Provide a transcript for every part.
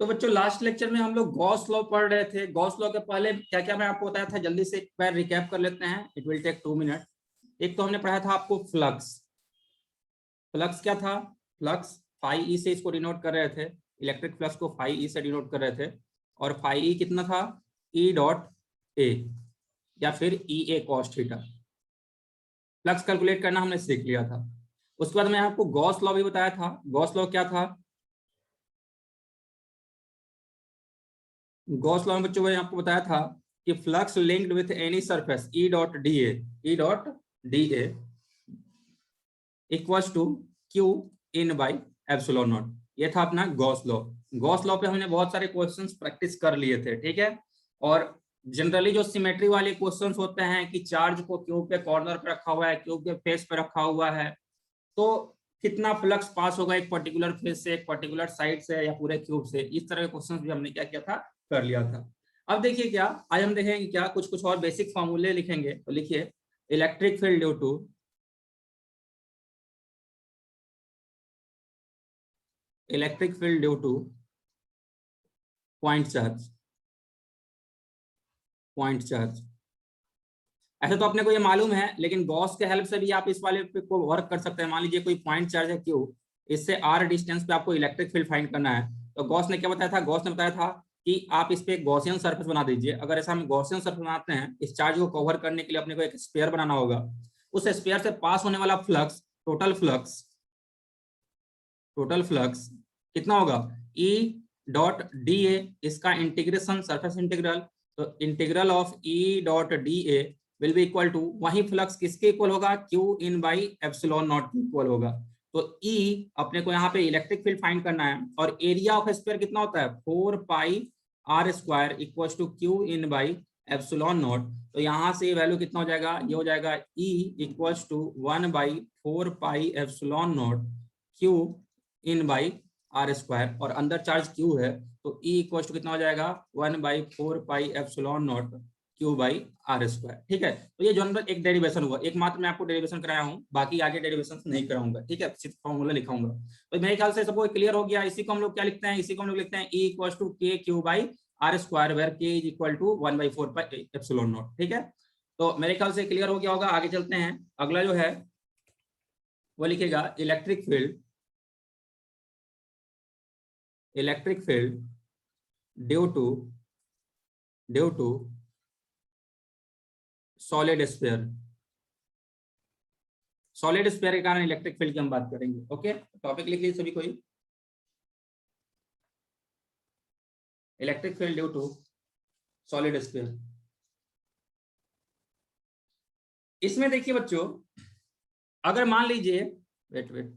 तो बच्चों last lecture में हम लोग गॉस लॉ पढ़ रहे थे। गॉस लॉ के पहले क्या क्या मैं आपको बताया था, जल्दी से एक बार रिकैप कर लेते हैं, इट विल टेक 2 मिनट। एक तो हमने पढ़ा था आपको फ्लक्स। फ्लक्स क्या था? फ्लक्स फाई ई से इसको डिनोट कर रहे थे, इलेक्ट्रिक फ्लक्स को फाई ई से डिनोट कर रहे थे। और फाई ई कितना था? ई डॉट ए या फिर ई ए कॉस थीटा। फ्लक्स कैलकुलेट करना हमने सीख लिया था। उसके बाद मैं आपको गॉस लॉ भी बताया था। गॉस लॉ क्या था? गॉस लॉ में बच्चों मैंने आपको बताया था कि flux linked with any surface E dot D A equals to Q in by epsilon naught. ये था अपना गॉस लॉ। गॉस लॉ पे हमने बहुत सारे क्वेश्चंस प्रैक्टिस कर लिए थे, ठीक है। और जनरली जो सिमेट्री वाले क्वेश्चंस होते हैं कि चार्ज को क्यूब के कॉर्नर पे रखा हुआ है, क्यूब के फेस पे रखा हुआ है, तो कितना फ्लक्स पास होगा एक पर्टिकुलर फेस से, एक पर्टिकुलर साइड से या पूरे क्यूब से, इस तरह के क्वेश्चंस भी हमने क्या किया था, कर लिया था। अब देखिए क्या आज हम देखेंगे, क्या कुछ कुछ और बेसिक फॉर्मूले लिखेंगे। तो लिखिए electric field due two point charge. Point charge ऐसे तो अपने को ये मालूम है, लेकिन गॉस के हेल्प से भी आप इस वाले पे को वर्क कर सकते हैं। मान लीजिए कोई पॉइंट चार्ज है क्यू, इससे आर डिस्टेंस पे आपको इलेक्ट्रिक फील्ड फाइंड करना है। तो गॉस ने क्या बताया था? गॉस ने बताया था कि आप इस पे एक गॉसियन सरफेस बना दीजिए। अगर ऐसा हम गॉसियन सरफेस बनाते हैं, इस चार्ज को कवर करने के लिए अपने को एक स्फीयर बनाना होगा। उस स्फीयर से पास होने वाला फ्लक्स, टोटल फ्लक्स कितना होगा? ई डॉट डी ए, इसका इंटीग्रेशन सरफेस इंटीग्रल। तो integral of E dot D A will be equal to, वही फ्लक्स किसके इक्वल होगा? Q in by epsilon naught के इक्वल होगा। तो ई अपने को यहाँ पे इलेक्ट्रिक फील्ड फाइंड करना है, और एरिया ऑफ स्फीयर कितना होता है? 4 pi R square equal to Q in by epsilon not. तो यहाँ से वैल्यू कितना हो जाएगा? ये हो जाएगा E equals to 1/4 pi epsilon naught Q in by R square, और अंदर चार्ज क्यू है, तो ई इक्वल टू कितना हो जाएगा? 1/4 pi epsilon naught Q by R square. ठीक है, तो ये जनरल एक डेरिवेशन हुआ, एकमात्र मैं आपको डेरिवेशन कराया हूँ, बाकी आगे डेरिवेशन नहीं कराऊंगा, ठीक है, सिर्फ फॉर्मूला लिखाऊंगा। तो मेरे ख्याल से सबको क्लियर हो गया। इसी को हम लोग क्या लिखते हैं? इसी को हम लोग लिखते हैं E equal to K Q by R square, where K is equal to 1/4 pi epsilon not. ठीक है, तो मेरे ख्याल से क्लियर हो गया होगा। आगे चलते हैं, अगला जो है वो लिखेगा electric field due to solid sphere. Solid sphere के कारण इलेक्ट्रिक फील्ड की हम बात करेंगे। ओके, टॉपिक लिख लीजिए सभी कोई, electric field due to solid sphere. इसमें देखिए बच्चों, अगर मान लीजिए वेट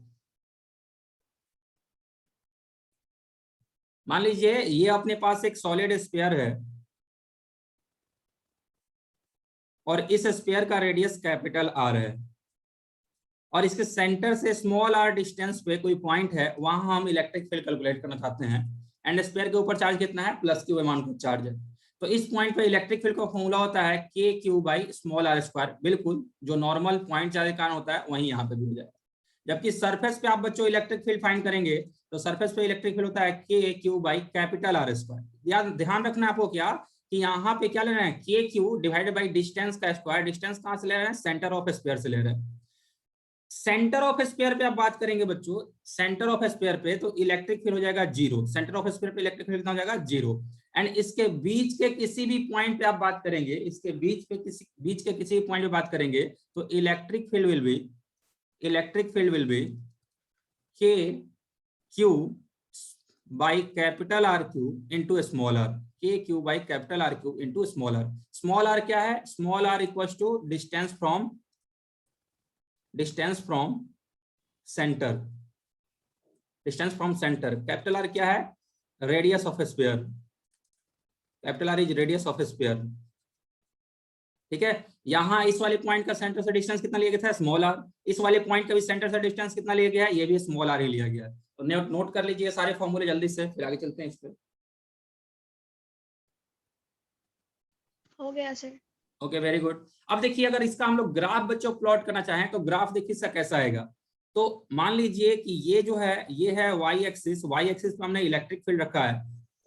मान लीजिए ये अपने पास एक सॉलिड स्फीयर है, और इस स्फीयर का रेडियस कैपिटल आर है, और इसके सेंटर से स्मॉल आर डिस्टेंस पे कोई पॉइंट है, वहां हम इलेक्ट्रिक फील्ड कैलकुलेट करना चाहते हैं। एंड स्फीयर के ऊपर चार्ज कितना है? प्लस क्यू मान का चार्ज है। तो इस पॉइंट पे इलेक्ट्रिक फील्ड का फॉर्मूला होता है K Q by small R square. बिल्कुल जो नॉर्मल पॉइंट चार्ज के कारण होता है वही यहाँ पे भी हो जाएगा। जबकि सरफेस पे आप बच्चों इलेक्ट्रिक फील्ड फाइंड करेंगे, तो सरफेस पे इलेक्ट्रिक फील्ड होता है K Q by capital R square. ध्यान रखना आपको क्या, कि यहाँ पे क्या ले रहे हैं? के क्यू डिवाइडेड बाई डिस्टेंस का स्क्वायर। डिस्टेंस कहाँ से ले रहे हैं? सेंटर ऑफ स्फीयर से ले रहे हैं। सेंटर ऑफ स्फीयर पे आप बात करेंगे बच्चों, सेंटर ऑफ स्फीयर पे तो इलेक्ट्रिक फील्ड हो जाएगा 0। सेंटर ऑफ स्फीयर पे इलेक्ट्रिक फील्ड कितना हो जाएगा? 0। एंड इसके बीच के किसी भी पॉइंट पे आप बात करेंगे, इसके बीच के किसी भी पॉइंट पे बात करेंगे, तो electric field will be K Q by capital R Q into small R. K Q by capital R Q into small R. Small R क्या है? Small R equal to distance from centre. Capital R क्या है? Radius of sphere. Capital R is radius of sphere. ठीक है, यहां इस वाले point का सेंटर से डिस्टेंस कितना लिया गया था? Small R. इस वाले पॉइंट का भी सेंटर से डिस्टेंस कितना लिया गया है? ये भी स्मॉल आर ही लिया गया है। तो नोट कर लीजिए सारे फॉर्मूले जल्दी से, फिर आगे चलते हैं इस पे। हो गया सर। Okay, very good. अब देखिए, अगर इसका हम लोग ग्राफ बच्चों प्लॉट करना चाहें, तो ग्राफ देखिए इसका कैसा आएगा। तो मान लीजिए कि ये जो है, ये है वाई एक्सिस। वाई एक्सिस पे हमने इलेक्ट्रिक फील्ड रखा है,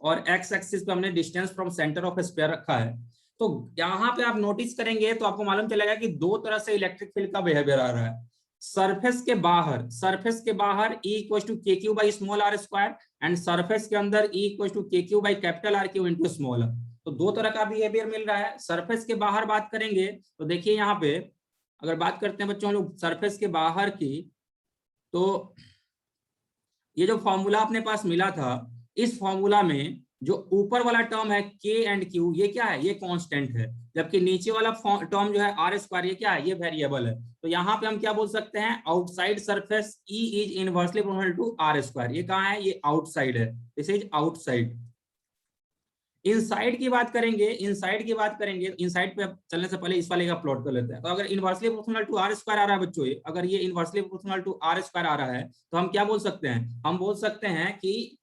और एक्स एक्सिस पे हमने distance from centre of sphere रखा है। तो यहाँ पे आप नोटिस करेंगे तो आपको मालूम चलेगा कि दो तरह से इलेक्ट्रिक फील्ड का बिहेवियर आ रहा है। सरफेस के बाहर E equal to K Q by small R square and surface के अंदर E equal to K Q by capital R Q into small R. तो दो तरह का बिहेवियर मिल रहा है। सरफेस के बाहर बात करेंगे तो देखिए यहाँ पे अगर बात करते हैं बच्चों हम लोग सरफेस के बाहर की, तो ये जो फॉर्मूला अपने पास मिला था, इस फॉर्मूला में जो ऊपर वाला टर्म है के एंड क्यू, ये क्या है, ये कांस्टेंट है, जबकि नीचे वाला टर्म जो है आर स्क्वायर, ये क्या है, ये वेरिएबल है। तो यहाँ पे हम क्या बोल सकते हैं, outside surface E is inversely proportional to R square. ये कहाँ है, ये आउटसाइड है, दिस इज आउटसाइड। इनसाइड की बात करेंगे, इनसाइड पे चलने से पहले इस वाले का प्लॉट कर लेते हैं। तो अगर inversely proportional to R square आ रहा है बच्चों, अगर ये inversely proportional to R square आ रहा है तो हम क्या बोल सकते हैं, हम बोल सकते हैं कि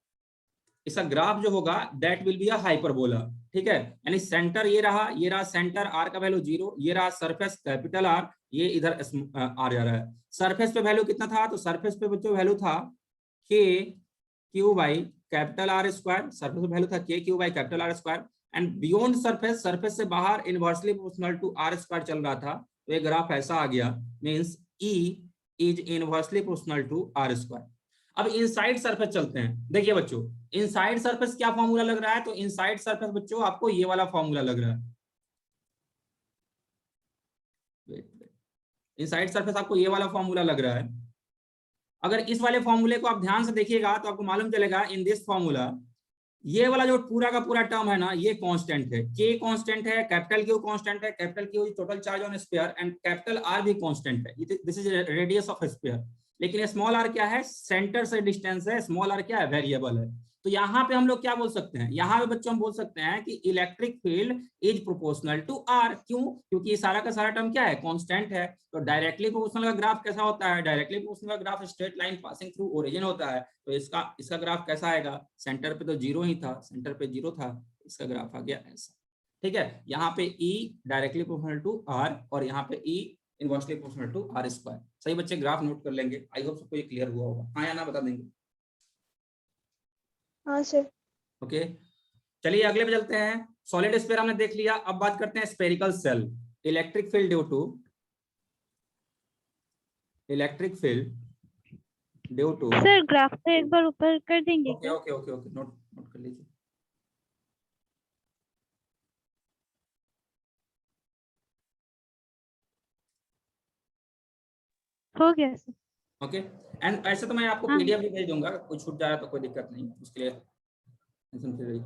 इसका ग्राफ जो होगा that will be a hyperbola. ठीक है, यानी सेंटर ये रहा सेंटर, आर का वैल्यू 0, ये रहा सरफेस कैपिटल आर, ये इधर आर जा रहा है। सरफेस पे वैल्यू कितना था, तो सरफेस पे बच्चों वैल्यू था K Q by capital R square, surface पे वैल्यू था K Q by capital R square and beyond surface, surface से बाहर inversely proportional to R square चल रहा था। तो ये ग्राफ ऐसा आ गया, means E is inversely proportional to R square. अब इनसाइड सरफेस चलते हैं। देखिए बच्चों, इनसाइड सरफेस क्या फॉर्मूला लग रहा है, तो इनसाइड सरफेस बच्चों आपको ये वाला फॉर्मूला लग रहा है। इनसाइड सरफेस आपको ये वाला फॉर्मूला लग रहा है। अगर इस वाले फॉर्मूले को आप ध्यान से देखिएगा तो आपको मालूम चलेगा इन दिस फॉर्मूला ये वाला जो पूरा का पूरा टर्म है ना, ये कांस्टेंट है, के कांस्टेंट है, कैपिटल क्यू कांस्टेंट है, capital Q is total charge on sphere and capital R भी कांस्टेंट है, this is radius of sphere. लेकिन स्मॉल आर क्या है, सेंटर से डिस्टेंस है, स्मॉल आर क्या है, वेरिएबल है। तो यहाँ पे हम लोग क्या बोल सकते हैं, यहाँ पे बच्चों हम बोल सकते हैं कि electric field is proportional to R. क्यों, क्योंकि सारा का सारा टर्म क्या है, कांस्टेंट है। तो डायरेक्टली प्रोपोर्शनल का ग्राफ कैसा होता है, डायरेक्टली प्रोपोर्शनल का graph straight line passing through origin होता है। तो इसका ग्राफ कैसा आएगा, सेंटर पे तो 0 ही था, सेंटर पे 0 था, इसका ग्राफ आ गया ऐसा। ठीक है, यहाँ पे E directly proportional to R और यहाँ पे E inversely proportional to R square. सही बच्चे, ग्राफ नोट कर लेंगे। आई होप सबको ये क्लियर हुआ होगा, हाँ या ना बता देंगे। हाँ सर। ओके, चलिए अगले पे चलते हैं। सॉलिड स्फीयर हमने देख लिया, अब बात करते हैं spherical shell. Electric field due to sir graph को एक बार ऊपर कर देंगे ओके क्या? ओके ओके ओके, नोट कर लीजिए। हो गया सर। ओके, एंड ऐसे तो मैं आपको हाँ पीडीएफ भी भेज दूंगा, कुछ छूट जाए तो कोई दिक्कत नहीं, उसके लिए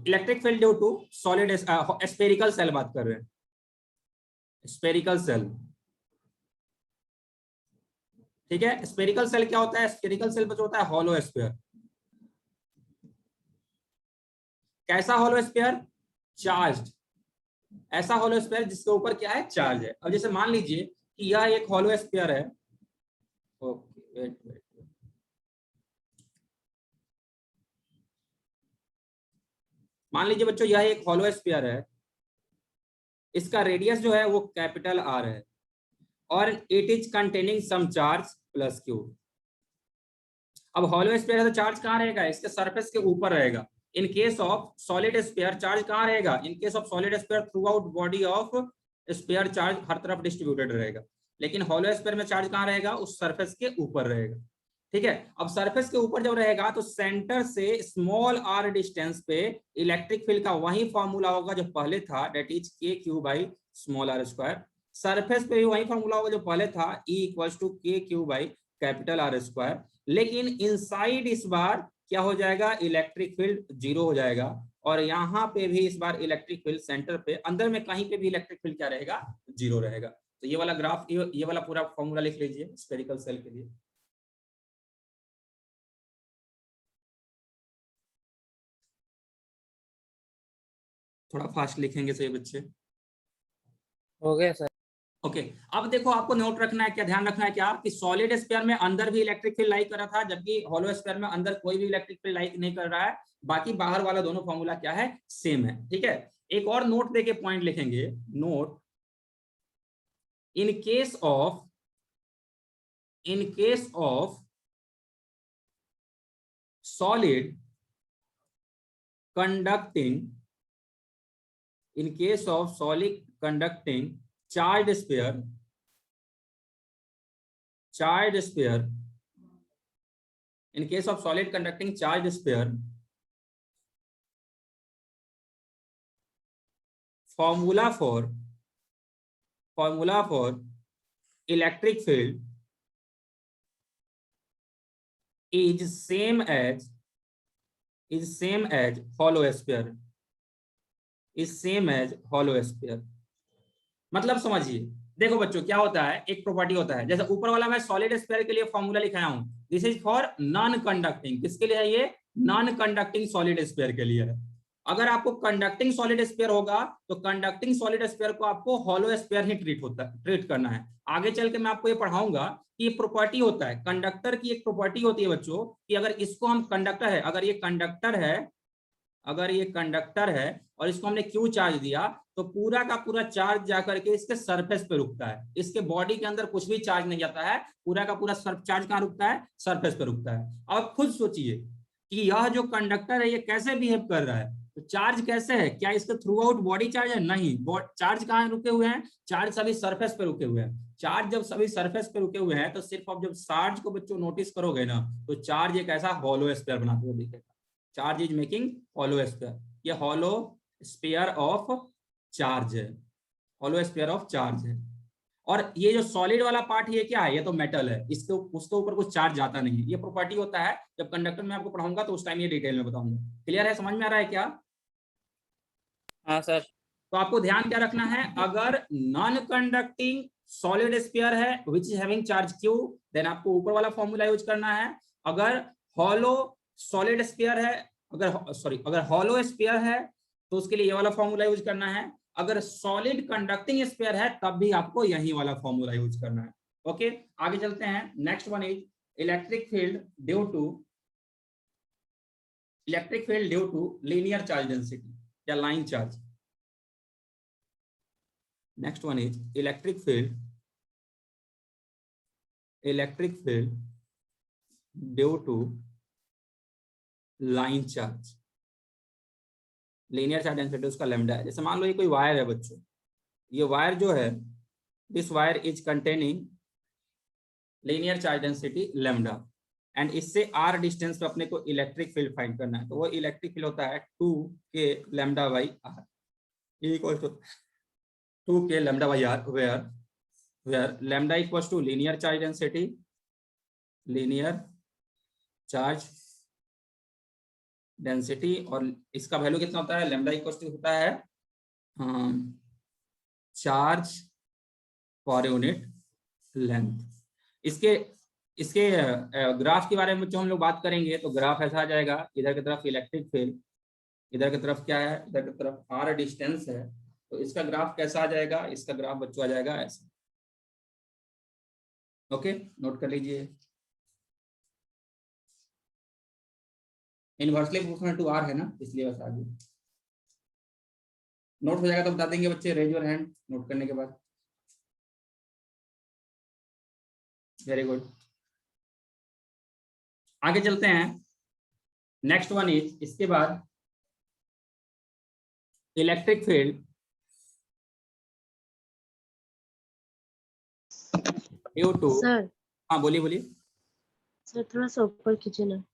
electric field due to solid spherical shell बात कर रहे हैं। स्फेरिकल सेल, ठीक है, स्फेरिकल सेल क्या होता है, स्फेरिकल सेल जो होता है हॉलो स्फीयर। कैसा हॉलो स्फीयर, चार्ज्ड, ऐसा हॉलो स्फीयर जिसके ऊपर क्या है, चार्ज है। अब जैसे मान लीजिए कि यह एक हॉलो स्फीयर है, ओके वेट, मान लीजिए बच्चों यह एक हॉलो स्फीयर है, इसका रेडियस जो है वो कैपिटल आर है और it is containing some charge plus Q. अब हॉलो स्फीयर है तो चार्ज कहाँ रहेगा, इसके सरफेस के ऊपर रहेगा। In case of solid sphere charge कहाँ रहेगा, in case of solid sphere throughout body of sphere charge हर तरफ डिस्ट्रीब्यूटेड रहेगा। लेकिन हॉलो स्फीयर में चार्ज कहाँ रहेगा, उस सरफेस के ऊपर रहेगा। ठीक है, अब सरफेस के ऊपर जब रहेगा तो सेंटर से स्मॉल आर डिस्टेंस पे इलेक्ट्रिक फील्ड का वही फॉर्मूला होगा जो पहले था, that is K Q by small R square. Surface पे भी वही फॉर्मूला होगा जो पहले था, E equals to K Q by capital R square. लेकिन इनसाइड इस बार क्या हो जाएगा, इलेक्ट्रिक फील्ड 0 हो जाएगा और यहाँ पे भी इस बार इलेक्ट्रिक फील्ड सेंटर पे अंदर में कहीं पे भी इलेक्ट्रिक फील्ड क्या रहेगा, 0 रहेगा। तो ये वाला ग्राफ, ये वाला पूरा फॉर्मूला लिख लीजिए स्फेरिकल सेल के लिए। थोड़ा फास्ट लिखेंगे सही बच्चे। हो गया सर। ओके, अब देखो आपको नोट रखना है, क्या ध्यान रखना है क्या, कि सॉलिड स्फीयर में अंदर भी इलेक्ट्रिक फील्ड लाइक कर रहा था, जबकि हॉलो स्फीयर में अंदर कोई भी इलेक्ट्रिक फील्ड लाइक नहीं कर रहा है। बाकी बाहर वाला दोनों फॉर्मूला क्या है, सेम है। ठीक है, एक और नोट देके पॉइंट लिखेंगे, note in case of solid conducting, in case of solid conducting charged sphere, in case of solid conducting charged sphere, formula for electric field is same as hollow sphere, मतलब समझिए, देखो बच्चों क्या होता है, एक प्रॉपर्टी होता है, जैसे ऊपर वाला मैं सॉलिड स्फीयर के लिए फॉर्मूला लिखाया हूं, this is for non conducting, किसके लिए है ये, नॉन कंडक्टिंग सॉलिड स्फीयर के लिए है। अगर आपको कंडक्टिंग सॉलिड स्फीयर होगा तो कंडक्टिंग सॉलिड स्फीयर को आपको हॉलो स्फीयर ही ट्रीट करना है। आगे चल के मैं आपको ये पढ़ाऊंगा कि ये प्रॉपर्टी होता है, कंडक्टर की एक प्रॉपर्टी होती है बच्चों, कि अगर इसको हम कंडक्टर है, अगर ये कंडक्टर है और इसको हमने क्यू चार्ज दिया तो पूरा का पूरा चार्ज जाकर के इसके सरफेस पे रुकता है, इसके बॉडी के अंदर कुछ भी चार्ज नहीं जाता है, पूरा का पूरा चार्ज कहाँ रुकता है, सरफेस पे रुकता है। अब खुद सोचिए कि यह जो कंडक्टर है ये कैसे बिहेव कर रहा है, तो चार्ज कैसे है, क्या इसके थ्रू आउट बॉडी चार्ज है, नहीं, चार्ज कहाँ रुके हुए हैं, चार्ज सभी सरफेस पे रुके हुए हैं। चार्ज जब सभी सरफेस पे रुके हुए हैं तो सिर्फ आप जब चार्ज को बच्चों नोटिस करोगे ना, तो चार्ज एक ऐसा हॉलो स्फीयर बनाते हुए दिखेगा, charge is making hollow sphere, ये हॉलो स्फीयर ऑफ चार्ज है, हॉलो स्फीयर ऑफ चार्ज है। और ये जो सॉलिड वाला पार्ट ये क्या है, ये तो मेटल है, इसके उसके ऊपर कुछ चार्ज जाता नहीं है, ये प्रॉपर्टी होता है, जब कंडक्टर में आपको पढ़ाऊंगा तो उस टाइम ये डिटेल में बताऊंगा। क्लियर है, समझ में आ रहा है क्या? हाँ सर। तो आपको ध्यान क्या रखना है, अगर नॉन कंडक्टिंग सॉलिड स्फीयर है which is having charge Q, then आपको ऊपर वाला फॉर्मूला यूज करना है। अगर हॉलो सॉलिड स्फीयर है, अगर हॉलो स्फीयर है तो उसके लिए ये वाला फॉर्मूला यूज करना है। अगर सॉलिड कंडक्टिंग स्फीयर है तब भी आपको यही वाला फॉर्मूला यूज करना है। ओके, आगे चलते हैं। Next one is electric field due to linear charge density या line charge. Next one is electric field due to line charge, linear charge density उसका लैम्डा है। जैसे मान लो ये कोई वायर है बच्चों, ये वायर जो है, this wire is containing linear charge density lambda, and इससे r डिस्टेंस पे अपने को इलेक्ट्रिक फील्ड फाइंड करना है। तो वो इलेक्ट्रिक फील्ड होता है 2k lambda by r equal to 2k lambda by r, where lambda equals to linear charge density, और इसका वैल्यू कितना होता है, लैम्डा इक्वल्स टू होता है चार्ज पर यूनिट लेंथ। इसके ग्राफ के बारे में जो हम लोग बात करेंगे तो ग्राफ ऐसा आ जाएगा, इधर की तरफ इलेक्ट्रिक फील्ड, इधर की तरफ क्या है, इधर की तरफ r डिस्टेंस है, तो इसका ग्राफ कैसा आ जाएगा, इसका ग्राफ बच्चों आ जाएगा ऐसा। ओके, नोट कर लीजिए, इनवर्सली प्रोपोर्शनल टू r है ना, इसलिए बस आगे नोट हो जाएगा तो बता देंगे बच्चे, रेज योर हैंड नोट करने के बाद। वेरी गुड, आगे चलते हैं। नेक्स्ट वन इज, इसके बाद electric field due to, sir हाँ बोलिए सर थोड़ा सा ऊपर कीजिए ना।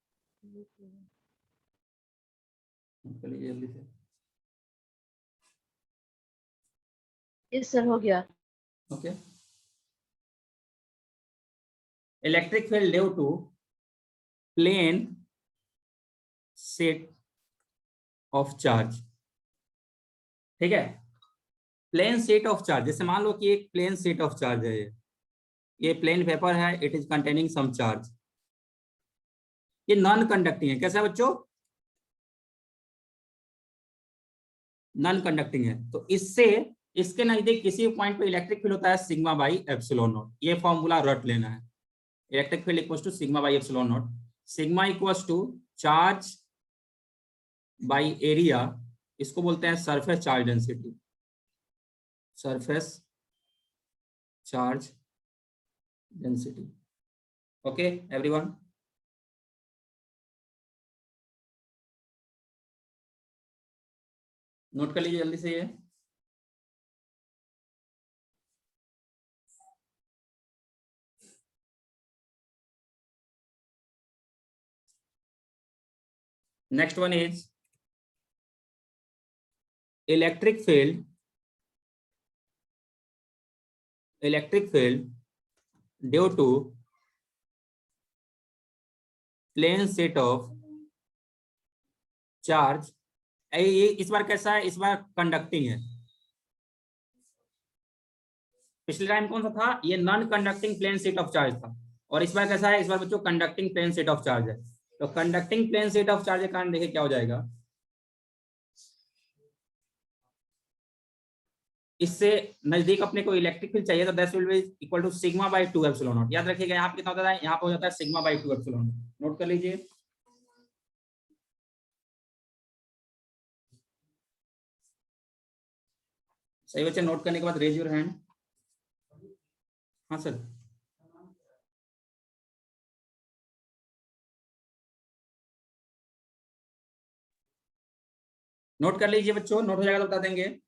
जल्दी से। यस सर, हो गया। Okay, electric field due to plane set of charge, ठीक है, प्लेन सेट ऑफ चार्ज। जैसे मान लो कि एक प्लेन सेट ऑफ चार्ज है, ये प्लेन पेपर है, it is containing some charge, ये नॉन कंडक्टिंग है। कैसा है बच्चों, नॉन कंडक्टिंग है, तो इससे इसके नजदीक किसी पॉइंट पे इलेक्ट्रिक फील्ड होता है सिग्मा बाई एप्सिलॉन नॉट। ये फॉर्मूला रट लेना है, electric field equals to sigma by epsilon naught, sigma equals to charge by area, इसको बोलते हैं surface charge density, surface charge density. Okay everyone, note कर लीजिए जल्दी से ये। Next one is electric field due to plane set of charge. ये इस बार कैसा है, इस बार कंडक्टिंग है। पिछले टाइम कौन सा था, ये non conducting plane set of charge था, और इस बार कैसा है, इस बार बच्चों conducting plane set of charge है। तो conducting plane set of charge के कारण देखिए क्या हो जाएगा, इससे नजदीक अपने को इलेक्ट्रिक फील्ड चाहिए, तो that will be equal to sigma by 2 epsilon naught. याद रखिएगा यहाँ पे कितना होता है, यहाँ पे हो जाता है sigma by 2 epsilon not. Note कर लीजिए। सही बच्चे, नोट करने के बाद रेज योर हैंड। हाँ सर। नोट कर लीजिए बच्चों, नोट हो जाएगा तो बता देंगे।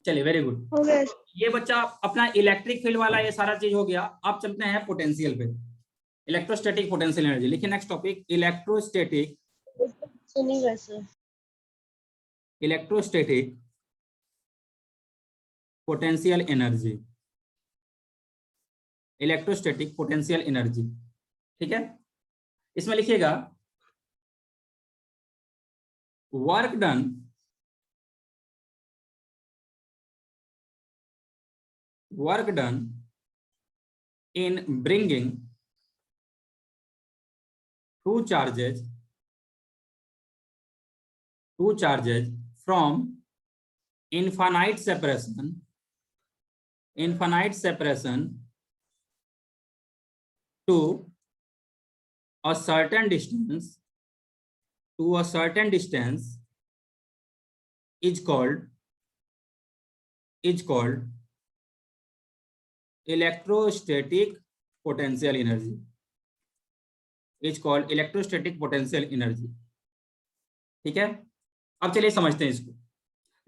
चलिए वेरी गुड। हो गया। ये बच्चा अपना इलेक्ट्रिक फील्ड वाला ये सारा चीज हो गया। अब चलते हैं पोटेंशियल पे, इलेक्ट्रोस्टैटिक पोटेंशियल एनर्जी। लिखिए next topic, electrostatic potential energy. Electrostatic potential energy, ठीक है। इसमें लिखिएगा work done in bringing two charges from infinite separation to a certain distance is called electrostatic potential energy. ठीक है। अब चलिए समझते हैं इसको।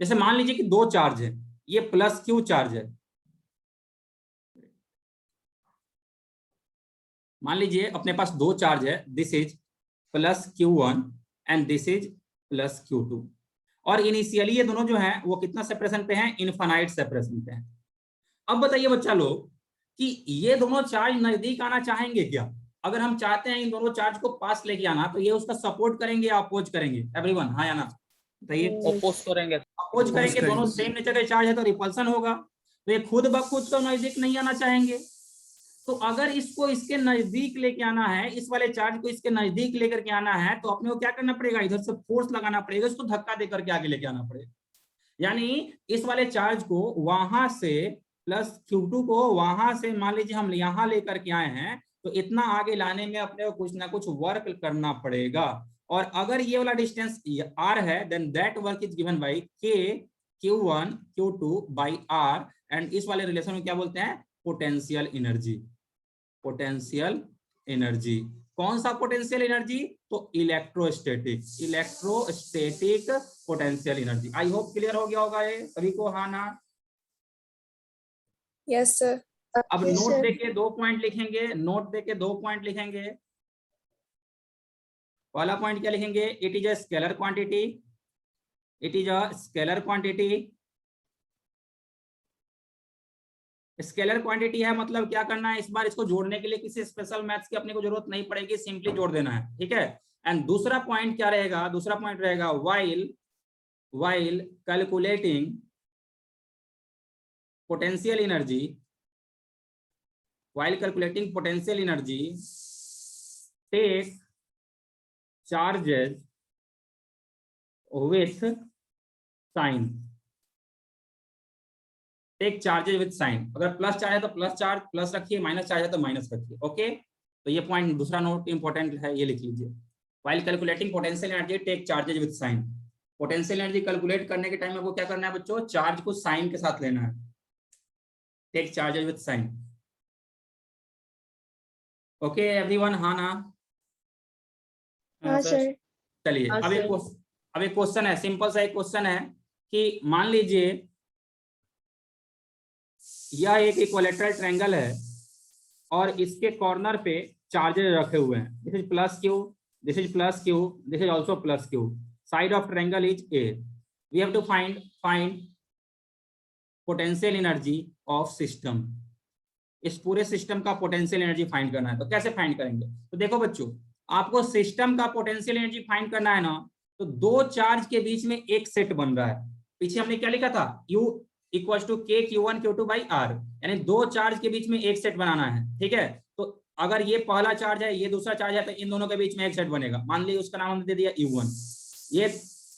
जैसे मान लीजिए कि दो चार्ज है, ये प्लस क्यू चार्ज है। मान लीजिए अपने पास दो चार्ज है, this is plus Q1 and this is plus Q2, और इनिशियली ये दोनों जो हैं वो कितना सेपरेशन पे हैं, इनफाइनाइट सेपरेशन पे हैं। अब बताइए बच्चा लोग कि ये दोनों चार्ज नजदीक आना चाहेंगे क्या? अगर हम चाहते हैं इन दोनों चार्ज को पास लेके आना, तो ये उसका सपोर्ट करेंगे या अपोज करेंगे? एवरीवन हाँ या ना बताइए। अपोज करेंगे। अपोज करेंगे, दोनों सेम नेचर के चार्ज है तो रिपल्सन होगा, तो ये खुद ब खुद तो नजदीक नहीं आना चाहेंगे। तो अगर इसको इसके नजदीक लेके आना है, इस वाले चार्ज को इसके नजदीक लेकर के आना है, तो अपने को क्या करना पड़ेगा, इधर से फोर्स लगाना पड़ेगा, इसको धक्का दे करके आगे लेके आना पड़ेगा। यानी इस वाले चार्ज को वहां से प्लस Q2 को वहां से मान लीजिए हम यहां लेकर के आए हैं, तो इतना आगे लाने में अपने को कुछ ना कुछ वर्क करना पड़ेगा। और अगर ये वाला डिस्टेंस R है, then that work is given by K Q1 Q2 by R, and इस वाले रिलेशन में क्या बोलते हैं, पोटेंशियल एनर्जी। कौन सा पोटेंशियल एनर्जी? तो electrostatic potential energy. I hope clear हो गया होगा ये सभी को, हाँ ना? Yes sir. अब नोट देके 2 पॉइंट लिखेंगे। पहला पॉइंट क्या लिखेंगे, it is a scalar quantity. Scalar quantity है, मतलब क्या करना है, इस बार इसको जोड़ने के लिए किसी स्पेशल मैथ्स की अपने को जरूरत नहीं पड़ेगी, सिंपली जोड़ देना है, ठीक है। एंड दूसरा पॉइंट क्या रहेगा, while calculating potential energy, take charges with sign। अगर प्लस चार्ज है तो प्लस चार्ज प्लस रखिए, माइनस चार्ज है तो माइनस रखिए, ओके। तो ये पॉइंट दूसरा नोट इंपॉर्टेंट है, ये लिख लीजिए। While calculating potential energy take charges with sign. Potential energy calculate करने के टाइम में वो क्या करना है बच्चों, चार्ज को साइन के साथ लेना है, take charges with sign. Okay everyone, हाँ ना? हाँ सर। चलिए अब एक अब एक क्वेश्चन है, सिंपल सा एक क्वेश्चन है कि मान लीजिए यह एक इक्विलैटरल ट्रायंगल है और इसके कॉर्नर पे चार्जेस रखे हुए हैं। This is plus Q, this is plus Q, this is also plus Q. Side of triangle is A. We have to find potential energy of system. इस पूरे सिस्टम का पोटेंशियल एनर्जी फाइंड करना है। तो कैसे फाइंड करेंगे? तो देखो बच्चों, आपको सिस्टम का पोटेंशियल एनर्जी फाइंड करना है ना, तो दो चार्ज के बीच में एक सेट बन रहा है। पीछे हमने क्या लिखा था? U इक्वल टू के Q1 Q2 बाई R, यानी दो चार्ज के बीच में एक सेट बनाना है। ठीक है, तो अगर ये पहला चार्ज है, ये दूसरा चार्ज है, तो इन दोनों के बीच में एक सेट बनेगा। मान लीजिए उसका नाम हमने दे दिया U1। ये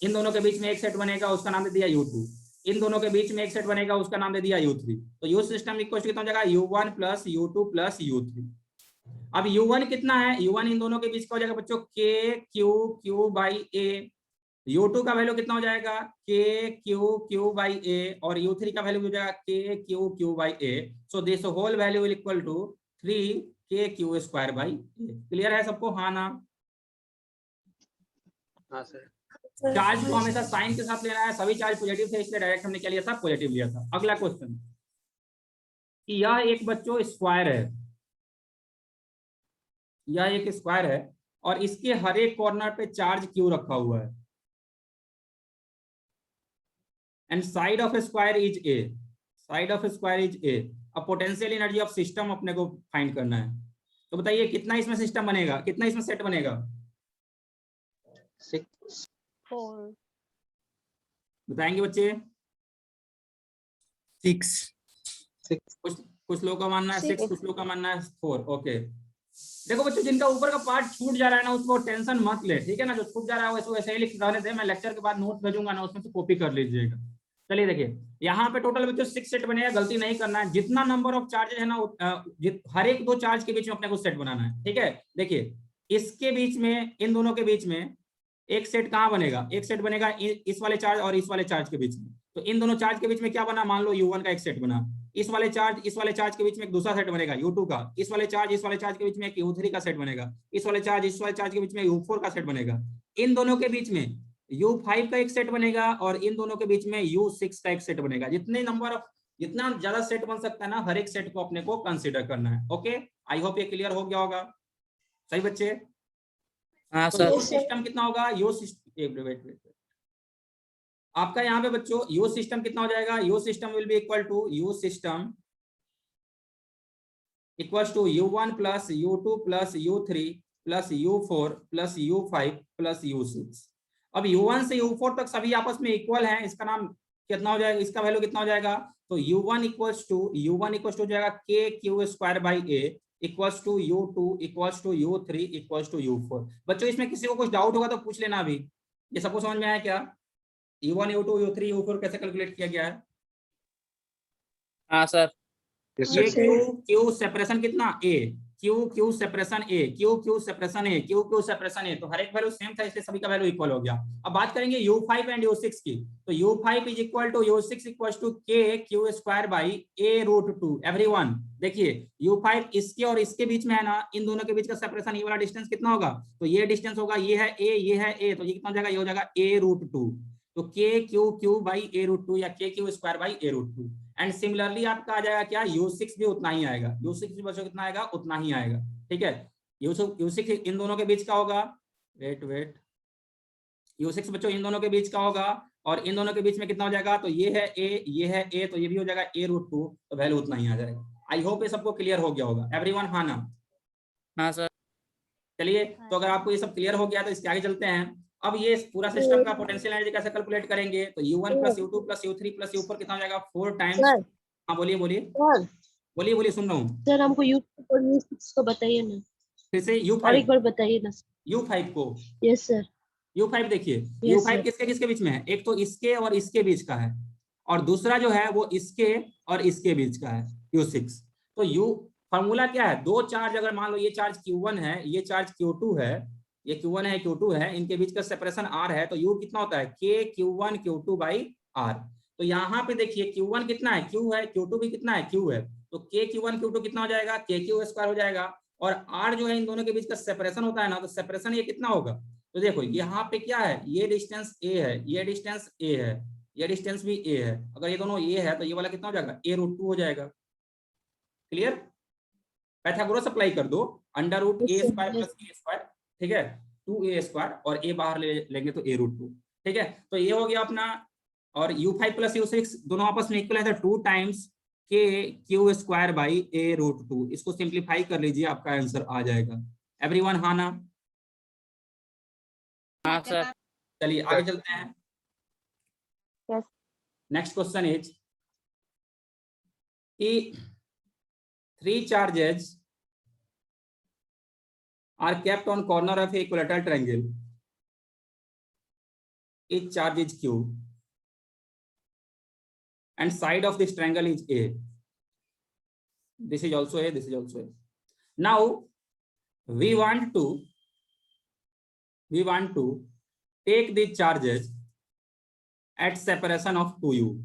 इन दोनों के बीच में एक सेट बनेगा, उसका नाम दे दिया U2। इन दोनों के बीच में एक सेट बनेगा, उसका नाम दे दिया U3। तो U सिस्टम इक्वल टू कितना हो जाएगा? U1 plus U2 plus U3। अब U1 कितना है? U1 इन दोनों के बीच का हो जाएगा बच्चों K Q by A। U2 का वैल्यू कितना हो जाएगा? K Q by A। और U3 का वैल्यू हो जाएगा K Q by A। So this whole value will equal to 3K square by A। Clear है सबको? हाँ ना? हाँ सर। चार्ज को हमेशा साइन के साथ लेना है। सभी चार्ज पॉजिटिव थे, इसलिए डायरेक्ट हमने क्या लिया था? पॉजिटिव लिया था। अगला क्वेश्चन, यह एक बच्चों स्क्वायर है, यह एक स्क्वायर है और इसके हर एक कॉर्नर पे चार्ज क्यू रखा हुआ है। And side of square is a, side of square is a. अब पोटेंशियल एनर्जी ऑफ सिस्टम अपने को फाइंड करना है। तो बताइए कितना इसमें सिस्टम बनेगा, कितना इसमें सेट बनेगा? 4। बताएंगे बच्चे? 6। कुछ लोगों का मानना है 6, 6। कुछ लोगों का मानना है 4। ओके, देखो बच्चों, जिनका ऊपर का पार्ट छूट जा रहा है ना, उसको टेंशन मत ले, ठीक है ना? जो छूट जा रहा है वैसे वैसे ही लिख रहने दे। मैं लेक्चर के बाद नोट भेजूंगा ना, उसमें से कॉपी कर लीजिएगा। चलिए देखिए, यहाँ पे टोटल बच्चों 6 सेट बनेगा। गलती नहीं करना है, जितना नंबर ऑफ चार्जेस है ना, हर एक दो चार्ज के बीच में अपने को सेट बनाना है। ठीक है, देखिए इसके बीच में, इन दोनों के बीच में एक सेट कहाँ बनेगा? एक सेट बनेगा इस वाले चार्ज और इस वाले चार्ज के बीच में। तो इन दोनों चार्ज के बीच में क्या बना? मान लो U1 का एक सेट बना। इस वाले चार्ज के बीच में एक दूसरा सेट बनेगा U2 का। इस वाले चार्ज के बीच में एक U3 का सेट बनेगा। इस वाले चार्ज के बीच में U4 का सेट बनेगा। इन दोनों के बीच में U5 का एक सेट बनेगा और इन दोनों के बीच में U6 का एक सेट बनेगा। जितना ज्यादा सेट बन सकता है ना, हर एक सेट को अपने को कंसिडर करना है। ओके, आई होप ये क्लियर हो गया होगा। सही बच्चे? हाँ तो सर। U सिस्टम कितना होगा? वेट, आपका यहाँ पे बच्चों U सिस्टम कितना हो जाएगा? U system will be equal to U system equals to U1 plus U2 plus U3 plus U4 plus U5 plus U6। अब U1 से U4 तक सभी आपस में इक्वल हैं। इसका नाम कितना हो जाएगा? इसका वैल्यू कितना हो जाएगा? तो U1 इक्वल्स टू जाएगा K Q square by A equals to U2 equals to U3 equals to U4। बच्चों इसमें किसी को कुछ डाउट होगा तो पूछ लेना। अभी ये सबको समझ में आया क्या? U1 U2 U3 U4 कैसे कैलकुलेट किया गया है? हाँ सर। ये Q सेपरेशन कितना? A, Q separation A, Q separation A, Q separation A। तो हर एक वैल्यू सेम था, इसलिए सभी का वैल्यू इक्वल हो गया। अब बात करेंगे U5 एंड U6 की। तो U5 is equal to U6 equal to K Q square by A root 2। Everyone देखिए, U5 इसके और इसके बीच में है ना, इन दोनों के बीच का सेपरेशन, ये वाला डिस्टेंस कितना होगा? तो ये डिस्टेंस होगा, ये है A, ये है A, तो ये कितना हो जाएगा? ये हो जाएगा A रूट 2। तो K Q by A root 2 या K Q square by A root 2। And similarly आपका आ जाएगा क्या? U6 भी उतना ही आएगा। U6 भी बच्चों कितना आएगा? उतना ही आएगा। ठीक है, U6 इन दोनों के बीच का होगा। वेट, U6 बच्चों इन दोनों के बीच का होगा और इन दोनों के बीच में कितना हो जाएगा? तो ये है A, ये है A, तो ये भी हो जाएगा A रूट 2। तो वैल्यू उतना ही आ जाएगा। आई होप ये सबको क्लियर हो गया होगा। एवरीवन हाँ ना? हाँ सर। चलिए, तो अगर आपको ये सब क्लियर हो गया तो इसके आगे चलते हैं। अब ये पूरा सिस्टम का पोटेंशियल एनर्जी कैसे कैलकुलेट करेंगे? तो U1 plus U2 plus U3 plus U4 कितना हो जाएगा? 4 टाइम्स। हाँ बोलिए, सुन रहा हूँ। सर हमको U5 और U6 को बताइए ना, फिर से और एक U5 बार बताइए ना। U5 को, यस सर। U5 देखिए, Yes, U5 sir. किसके बीच में है? एक तो इसके और इसके बीच का है और दूसरा जो है वो इसके और इसके बीच का है, U6। तो फॉर्मूला क्या है? दो चार्ज, अगर मान लो ये चार्ज Q1 है, ये चार्ज Q2 है, ये Q1 है, Q2 है, इनके बीच का सेपरेशन R है, तो U कितना होता है? K Q1 Q2 by R। तो यहाँ पे देखिए Q1 कितना है? Q है, Q2 भी कितना है? Q है। तो K Q1 Q2 कितना हो जाएगा? KQ स्क्वायर हो जाएगा। और R जो है इन दोनों के बीच का सेपरेशन होता है ना, तो सेपरेशन ये कितना होगा? तो देखो यहाँ पे क्या है, ये डिस्टेंस ए है, ये डिस्टेंस ए है, ये डिस्टेंस भी ए है। अगर ये दोनों ए है तो ये वाला कितना हो जाएगा, a√2 हो जाएगा। क्लियर? पाइथागोरस अप्लाई कर दो, √a² प्लस a स्क्वायर, ठीक है, 2a² और a बाहर लेंगे तो a√2, ठीक है। तो ये हो गया अपना, और u5 प्लस u6 दोनों आपस में इक्वल है, तो 2 टाइम्स k² बाई a√2। इसको सिंप्लीफाई कर लीजिए, आपका आंसर आ जाएगा। एवरीवन हाँ ना? हाँ सर। चलिए आगे चलते हैं। Yes. नेक्स्ट क्वेश्चन इज कि 3 charges are kept on corner of a equilateral triangle. Each charge is q and side of this triangle is a. This is also a, this is also a. Now we want to take the charges at separation of 2u.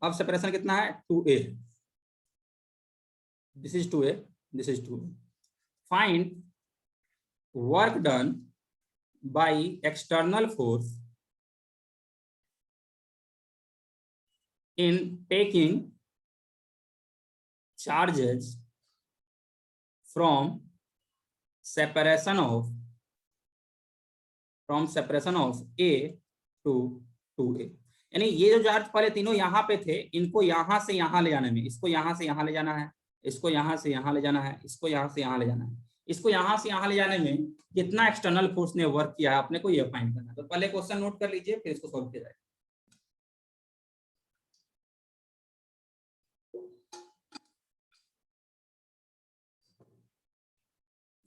अब separation कितना है, 2a। This is 2a, this is 2a। Find work done by external force in taking charges from separation of A to 2A। यानी ये जो charge पहले तीनों यहाँ पे थे, इनको यहाँ से यहाँ ले जाने में, इसको यहाँ से यहाँ ले जाना है, इसको यहाँ से यहाँ ले जाना है, इसको यहाँ से यहाँ ले जाना है, इसको यहाँ से यहाँ ले जाने में कितना एक्सटर्नल फोर्स ने वर्क किया है, आपने को ये फाइंड करना है। तो पहले क्वेश्चन नोट कर लीजिए, फिर इसको सॉल्व किया जाएगा।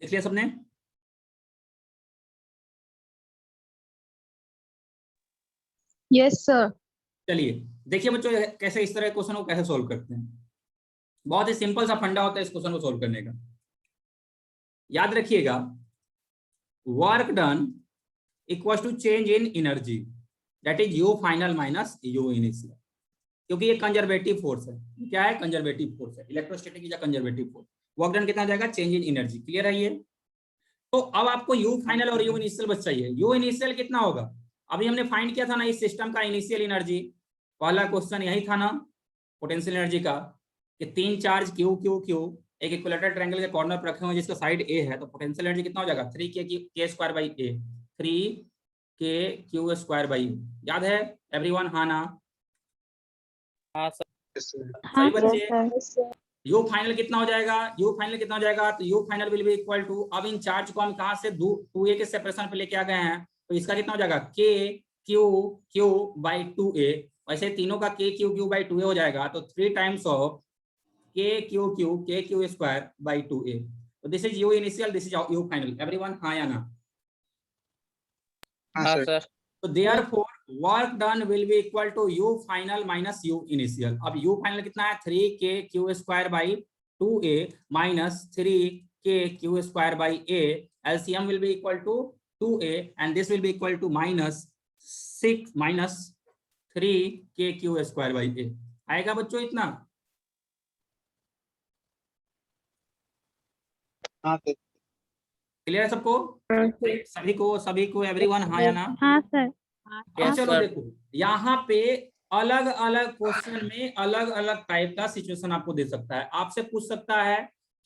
देख लिया सबने? Yes, sir. चलिए देखिए बच्चों, कैसे इस तरह के क्वेश्चन को कैसे सॉल्व करते हैं। बहुत ही सिंपल सा फंडा होता है इस क्वेश्चन को सॉल्व करने का। याद रखिएगा, work done equal to change in energy, that is U final minus U initial. क्योंकि ये कंजर्वेटिव फोर्स है। क्या है? कंजर्वेटिव फोर्स है। Electrostatic is a conservative force. Work done कितना जाएगा? Change in energy. क्लियर है ये? तो अब आपको यू फाइनल और यू इनिशियल बच चाहिए। यू इनिशियल कितना होगा? अभी हमने फाइंड किया था ना इस सिस्टम का इनिशियल एनर्जी। पहला क्वेश्चन यही था ना पोटेंशियल एनर्जी का, कि 3 चार्ज क्यू क्यू क्यू एक इक्विलेटरल ट्रायंगल के कॉर्नर पर रखे हुए जिसका साइड ए है, तो पोटेंशियल एनर्जी कितना हो जाएगा? 3k² by A, 3k² by ए। याद है एवरीवन? हाँ ना? हाँ सर। सही बच्चे? यू फाइनल कितना हो जाएगा? यू फाइनल कितना हो जाएगा? तो U final will be equal to, अब इन चार्ज को हम कहां से 2a के सेपरेशन पे लेके आ गए हैं, तो इसका कितना हो जाएगा? k q by 2a। वैसे तीनों का k q बाई 2a हो जाएगा, तो 3 times of k q² by 2a। तो this is U initial, this is U final. Everyone हाँ या ना? हाँ सर। तो therefore work done will be equal to U final minus U initial. अब यू फाइनल कितना है? 3k² by 2a minus 3k² by a। LCM will be equal to 2a and this will be equal to minus 3k² by a। आएगा बच्चों इतना? हाँ sir. Clear है सबको? सभी को एवरीवन हाँ या ना? हाँ सर। चलो सर। देखो, यहाँ पे अलग अलग क्वेश्चन में अलग अलग टाइप का सिचुएशन आपको दे सकता है। आपसे पूछ सकता है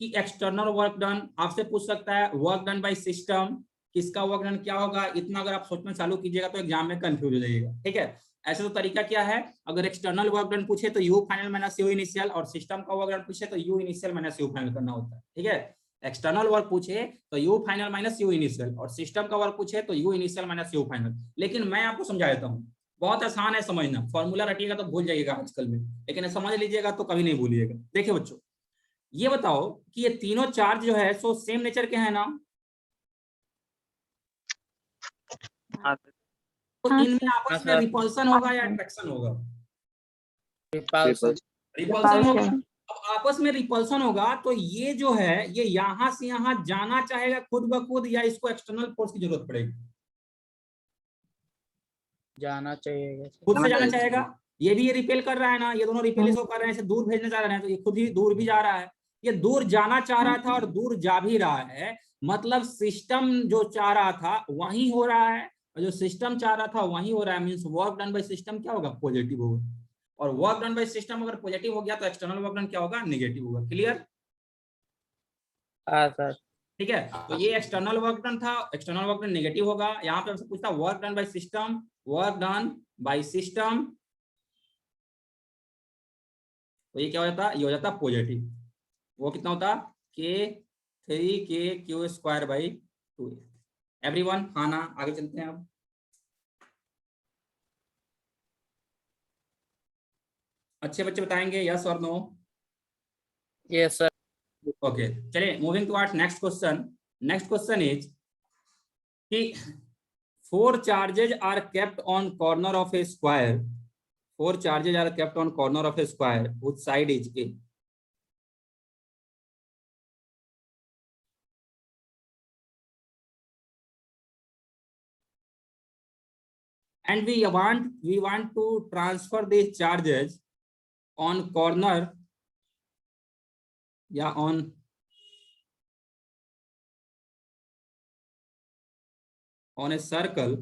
कि एक्सटर्नल वर्क डन, आपसे पूछ सकता है वर्क डन बाय सिस्टम, किसका वर्क डन क्या होगा। इतना अगर आप सोचना चालू कीजिएगा तो एग्जाम में कंफ्यूज हो जाइएगा। ठीक है, ऐसे तो तरीका क्या है, अगर एक्सटर्नल वर्क डन पूछे तो U final minus U initial, और सिस्टम का वर्क डन पूछे तो you initial minus you final करना होता है। ठीक है, एक्सटर्नल वर्क पूछे तो U final minus U initial, और सिस्टम का वर्क पूछे तो you initial minus you final. लेकिन मैं आपको समझा देता हूँ, बहुत आसान है समझना। फॉर्मूला रटिएगा तो भूल जाइएगा आजकल में, लेकिन समझ लीजिएगा तो कभी नहीं भूलिएगा। देखिए बच्चों, ये बताओ कि ये तीनों चार्ज जो है सो सेम नेचर के हैं ना? तो इनमें आपस में रिपल्सन होगा या अट्रैक्शन होगा? रिपल्सन होगा। अब आपस में रिपल्सन होगा तो ये जो है ये यहां से यहां जाना चाहेगा खुद ब खुद, या इसको एक्सटर्नल फोर्स की जरूरत पड़ेगी? जाना चाहिए। खुद से जाना चाहेगा, ये भी ये रिपेल कर रहा है ना, ये दोनों रिपेल इसको कर रहे हैं, इसे दूर भेजने जा रहे हैं, तो ये खुद ही दूर भी जा रहा है, ये दूर जाना चाह रहा था और दूर जा भी रहा है, मतलब सिस्टम जो चाह रहा था वही हो रहा है, और जो सिस्टम चाह रहा था वही हो रहा है, means work done by system क्या होगा, पॉजिटिव होगा, और वर्क डन बाय सिस्टम अगर पॉजिटिव हो गया तो एक्सटर्नल वर्क डन क्या होगा, नेगेटिव होगा। क्लियर? हाँ सर। ठीक है, तो ये एक्सटर्नल वर्क डन था, एक्सटर्नल वर्क डन नेगेटिव होगा। यहाँ पे हमसे पूछता work done by system, work done by system, तो ये क्या हो जाता, ये हो जाता पॉजिटिव, वो कितना होता, K3KQ²/2a। एवरीवन, हाँ ना, आगे चलते हैं अब। अच्छे बच्चे बताएंगे यस और नो? Yes sir. ओके, चलिए moving towards next question. Next question is कि 4 charges are kept on corner of a square. 4 charges are kept on corner of a square whose side is A. And we want to transfer these charges on corner या on a circle.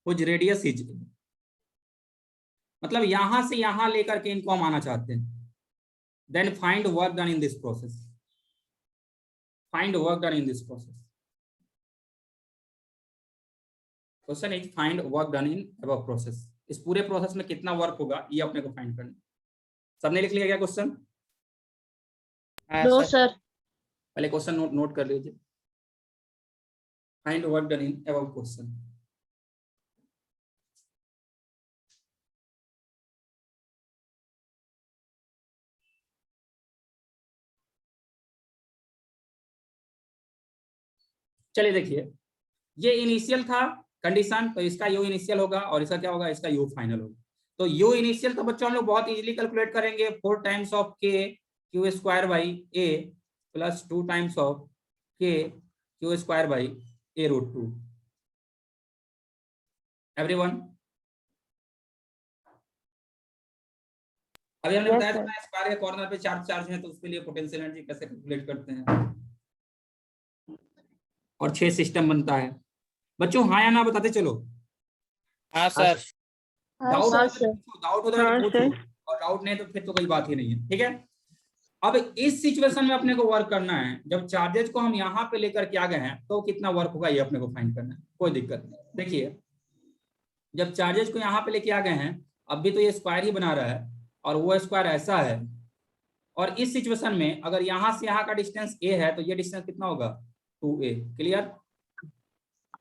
Whose radius is A. मतलब यहां से यहां लेकर के इनको हम आना चाहते हैं। Then find work done in this process. Find work done in this process. Question is find work done in above process. इस पूरे प्रोसेस में कितना वर्क होगा ये अपने को फाइंड करना। सबने लिख लिया क्या क्वेश्चन? No sir. पहले क्वेश्चन नोट कर लीजिए। Find work done in above question. चलिए देखिए, ये इनिशियल था कंडीशन, तो इसका यू इनिशियल होगा और इसका क्या होगा, इसका यू फाइनल होगा। तो यू इनिशियल तो बच्चों हम लोग बहुत इजीली कैलकुलेट करेंगे, 4 times of K² A plus 2 times of K² A√2। Everyone, अभी हमने बताया था स्क्वायर के कॉर्नर पे चार्ज हैं, तो उसके लिए पोटेंशियल एनर्जी कैसे कैलकुलेट करते हैं, और 6 सिस्टम बनता है। बच्चों हाँ या ना बताते चलो। हाँ सर। डाउट हाँ हो सर। तो पूछो, और डाउट नहीं तो फिर तो कोई बात ही नहीं है। ठीक है, अब इस सिचुएशन में अपने को वर्क करना है, जब चार्जेस को हम यहाँ पे लेकर के आ गए हैं तो कितना वर्क होगा ये अपने को फाइंड करना है, कोई दिक्कत नहीं। देखिए, जब चार्जेस को यहाँ पे लेके आ गए हैं, अब भी तो ये स्क्वायर ही बना रहा है और वो स्क्वायर ऐसा है, और इस सिचुएशन में अगर यहाँ से यहाँ का डिस्टेंस a है तो ये डिस्टेंस कितना होगा, 2a। क्लियर?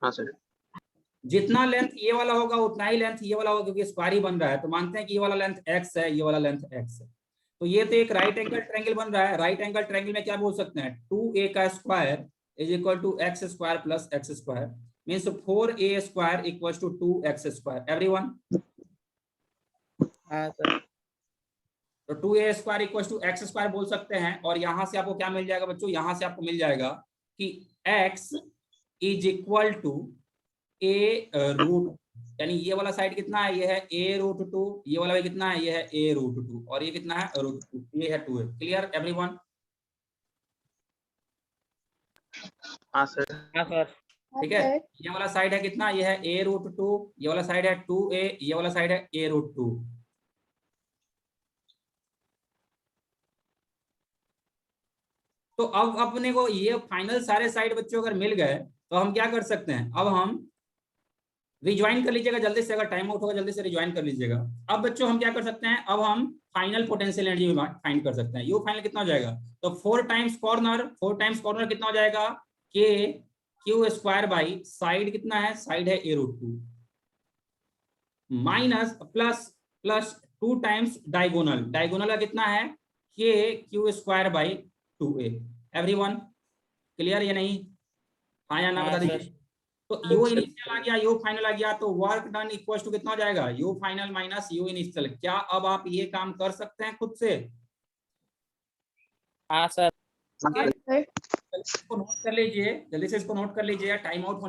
हाँ सर। जितना लेंथ ये वाला होगा उतना ही लेंथ ये वाला होगा, क्योंकि स्क्वायर ही बन रहा है, तो मानते हैं कि ये वाला लेंथ x है, ये वाला लेंथ x है, तो ये तो एक राइट एंगल ट्रायंगल बन रहा है। राइट एंगल ट्रायंगल में क्या बोल सकते हैं, 2a का square is equal to x² plus x², means 4a² equals to 2x²। Everyone? हाँ सर। तो 2a² इक्वल्स टू x² बोल सकते हैं, और यहां से आपको क्या मिल जाएगा बच्चों, यहां से आपको मिल जाएगा कि x is equal to a√, यानी ये वाला साइड कितना है, ये है a√2, ये वाला भी कितना है, ये है a√2, और ये कितना है √2, ये है 2a। Clear everyone? हाँ सर। हाँ सर। ठीक है, ये वाला साइड है कितना, ये है a√2, ये वाला साइड है 2a, ये वाला साइड है a√2। तो अब अपने को ये फाइनल सारे साइड बच्चों अगर मिल गए तो हम क्या कर सकते हैं, अब हम रिज्वाइन कर लीजिएगा जल्दी से, अगर टाइम आउट होगा जल्दी से रिज्वाइन कर लीजिएगा। अब बच्चों हम क्या कर सकते हैं, अब हम फाइनल पोटेंशियल एनर्जी फाइंड कर सकते हैं। यू फाइनल कितना हो जाएगा, तो 4 टाइम्स कॉर्नर कितना हो जाएगा, K² साइड कितना है, साइड है a√2 minus plus 2 times diagonal का कितना है, K²/2a। एवरीवन क्लियर या नहीं, हाँ या ना बता दीजिए। तो यू इनिशियल आ गया, यू फाइनल आ गया, तो वर्क डन इक्वल्स टू कितना हो जाएगा, you final minus U initial. क्या अब आप ये काम कर सकते हैं खुद से? हाँ सर। इसको नोट कर लीजिए, जल्दी से इसको नोट कर लीजिए, टाइम आउट